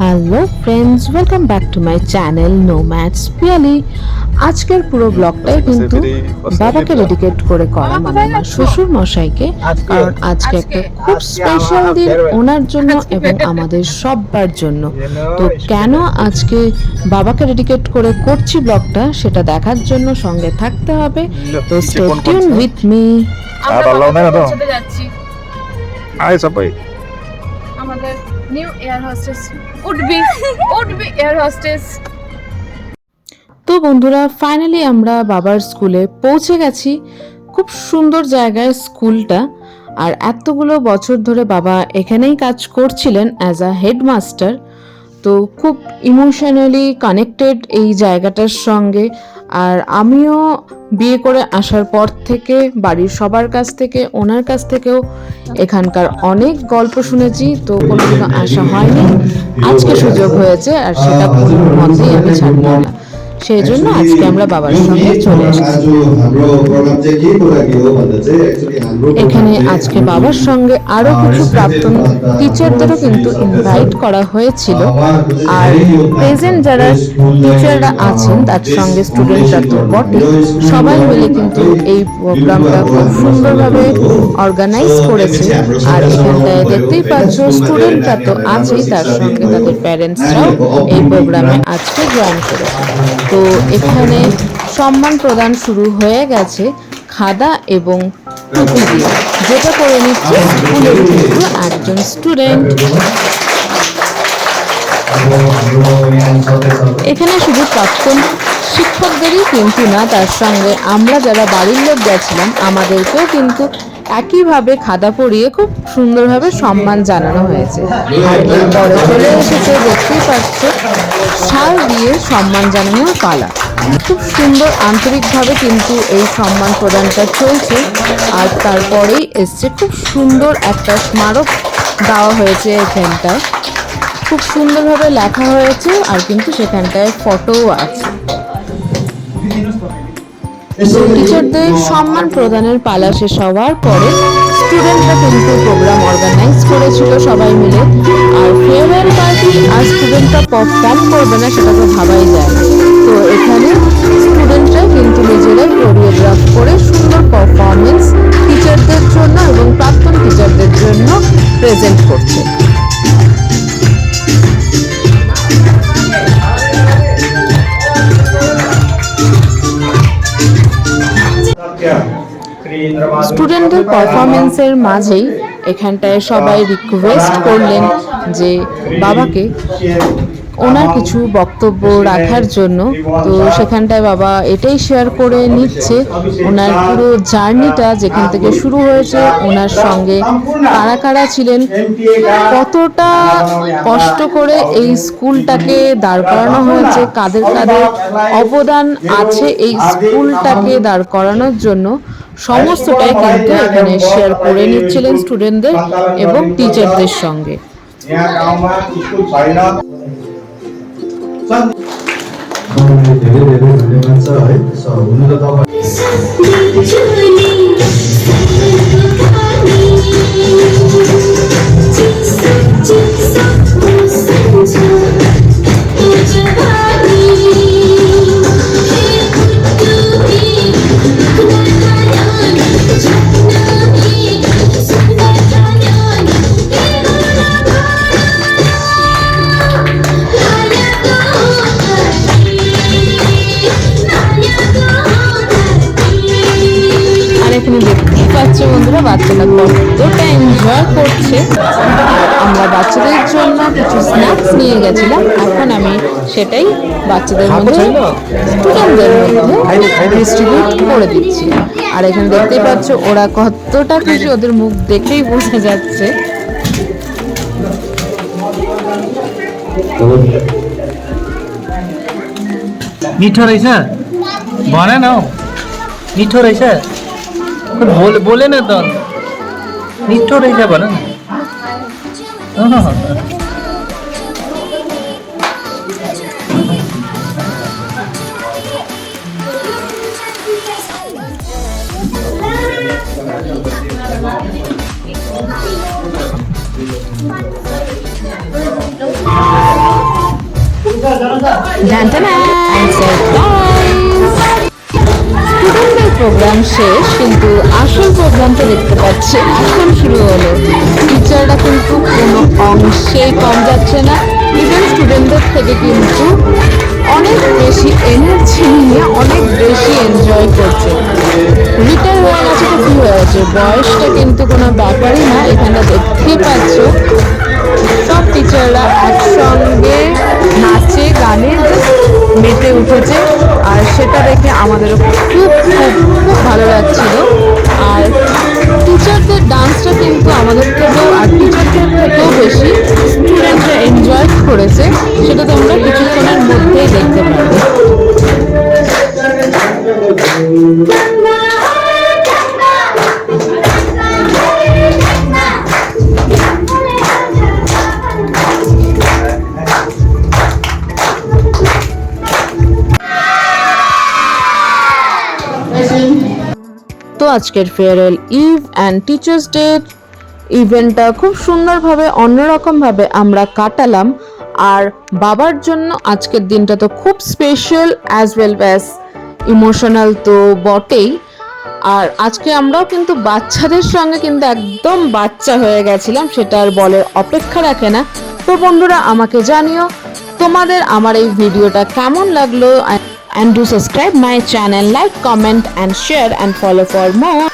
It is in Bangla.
Hello friends, welcome back to my channel nomads Piyali. আজকের পুরো ব্লগটাই কিন্তু বাবাকে ডেডিকেট করে করা, মানে আমার শ্বশুর মশাইকে। কারণ আজকে একটা খুব স্পেশাল দিন ওনার জন্য এবং আমাদের সবার জন্য। তো কেন আজকে বাবাকে ডেডিকেট করে করছি ব্লগটা, সেটা দেখার জন্য সঙ্গে থাকতে হবে। তো স্টে টিউন উইথ মি। আমরা যাচ্ছি আমাদের নিউ এয়ার হোস্টেস উঠবি এয়ার হোস্টেস। তো বন্ধুরা, ফাইনালি আমরা বাবার স্কুলে পৌঁছে গেছি। খুব সুন্দর জায়গায় স্কুলটা, আর এতগুলো বছর ধরে বাবা এখানেই কাজ করছিলেন অ্যাজ আ হেডমাস্টার। তো খুব ইমোশনালি কানেক্টেড এই জায়গাটার সঙ্গে। আর আমিও বিয়ে করে আসার পর থেকে বাড়ির সবার কাছ থেকে, ওনার কাছ থেকেও এখানকার অনেক গল্প শুনেছি, তো কোনোদিনও আসা হয়নি। আজকে সুযোগ হয়েছে, আর সেটা কোনো মতেই আমি ছাড়ব না। সেই জন্য আজকে আমরা বাবার সঙ্গে চলে এসেছি। এখানে আজকে বাবার সঙ্গে আরো কিছু প্রাক্তন টিচারদেরও কিন্তু ইনভাইট করা হয়েছিল। আর প্রেজেন্ট যারা টিচাররা আছেন তার সঙ্গে স্টুডেন্টরা তো বটে, সবাই মিলে কিন্তু এই প্রোগ্রামটা খুব সুন্দরভাবে অর্গানাইজ করেছে। আর এখানটায় দেখতেই পাচ্ছ স্টুডেন্টরা তো আছেই, তার সঙ্গে তাদের প্যারেন্টসরাও এই প্রোগ্রামে আজকে জয়েন করেছে। তো এখানে সম্মান প্রদান শুরু হয়ে গেছে খাদা এবং টুপি দিয়ে, যেটা করে নিচ্ছে স্কুলের কিন্তু একজন স্টুডেন্ট। এখানে শুধু প্রাক্তন শিক্ষকদেরই কিন্তু না, তার সঙ্গে আমরা যারা বাড়ির লোক গেছিলাম আমাদেরকেও কিন্তু একইভাবে খাদা পরিয়ে খুব সুন্দরভাবে সম্মান জানানো হয়েছে। আর এরপরে চলে এসেছে, দেখতেই পাচ্ছ, শাল দিয়ে সম্মান জানানোর পালা। খুব সুন্দর আন্তরিকভাবে কিন্তু এই সম্মান প্রদানটা চলছে। আর তারপরেই এসছে খুব সুন্দর একটা স্মারক দেওয়া হয়েছে এখানটায়, খুব সুন্দরভাবে লেখা হয়েছে, আর কিন্তু সেখানটায় ফটোও আছে। টিচারদের সম্মান প্রদানের পালা শেষ হওয়ার পরে স্টুডেন্টরা কিন্তু প্রোগ্রাম অর্গানাইজ করেছিল সবাই মিলে। আর ফেয়ারওয়েল পার্টি আর স্টুডেন্টরা পারফর্ম করবে না সেটা তো ভাবাই যায় না। তো এখানে স্টুডেন্টরা কিন্তু নিজেরাই কোরিওগ্রাফ করে সুন্দর পারফরমেন্স টিচারদের জন্য এবং প্রাক্তন টিচারদের জন্য প্রেজেন্ট করছে। স্টুডেন্টদের পারফরমেন্সের মাঝেই এখানটায় সবাই রিকোয়েস্ট করলেন যে বাবাকে ওনার কিছু বক্তব্য রাখার জন্য। তো সেখানটায় বাবা এটাই শেয়ার করে নিচ্ছে ওনার পুরো জার্নিটা, যেখান থেকে শুরু হয়েছে, ওনার সঙ্গে কারা কারা ছিলেন, কতটা কষ্ট করে এই স্কুলটাকে দাঁড় করানো হয়েছে, কাদের কাদের অবদান আছে এই স্কুলটাকে দাঁড় করানোর জন্য, সমস্তটাই কিন্তু এখানে শেয়ার করে নিচ্ছিলেন স্টুডেন্টদের এবং টিচারদের সঙ্গে। এখানে দেখতেই পাচ্ছ বন্ধুরা, বাচ্চারা কতটা এনজয় করছে। আর আমরা বাচ্চাদের জন্য কিছু স্ন্যাক্স নিয়ে গেছিলাম, এখন আমি সেটাই বাচ্চাদের মধ্যে, স্টুডেন্টদের মধ্যে ডিস্ট্রিবিউট করে দিচ্ছি। আর এখানে দেখতেই পাচ্ছ ওরা কতটা খুশি, ওদের মুখ দেখেই বোঝা যাচ্ছে। মিঠো রয়েছে, বলে না মিঠো রয়েছে, बोले ना तो मिठो रही जा बना। স্টুডেন্টদের প্রোগ্রাম শেষ, কিন্তু আসল প্রোগ্রামটা দেখতে পাচ্ছি এখন শুরু হলো। টিচাররা কিন্তু কোনো অংশেই কম যাচ্ছে না, ইভেন স্টুডেন্টদের থেকে কিন্তু অনেক বেশি এনার্জি নিয়ে অনেক বেশি এনজয় করছে। রিটায়ার হয়ে গেছে তো কী হয়েছে, বয়সটা কিন্তু কোনো ব্যাপারই না। এখানে দেখতেই পাচ্ছ সব টিচাররা একসঙ্গে নাচে গানে মেতে উঠেছে, আর সেটা দেখে আমাদেরও খুব খুব খুব ভালো লাগছিল। আর টিচারদের ডান্সটা কিন্তু আমাদের থেকেও আর টিচারদের থেকেও বেশি স্টুডেন্টরা এনজয় করেছে, সেটা তোমরা কিছুক্ষণের মধ্যেই দেখতে পাবে। তো আজকের farewell eve and teachers day ইভেন্টটা খুব সুন্দরভাবে অন্যরকমভাবে আমরা কাটালাম। আর বাবার জন্য আজকের দিনটা তো খুব special as well as emotional তো বটেই। আর আজকে আমরাও কিন্তু বাচ্চাদের সঙ্গে কিন্তু একদম বাচ্চা হয়ে গেছিলাম, সেটা আর বলার অপেক্ষা রাখে না। তো বন্ধুরা, আমাকে জানিও তোমাদের আমার এই ভিডিওটা কেমন লাগলো, and do subscribe my channel, like, comment and share and follow for more.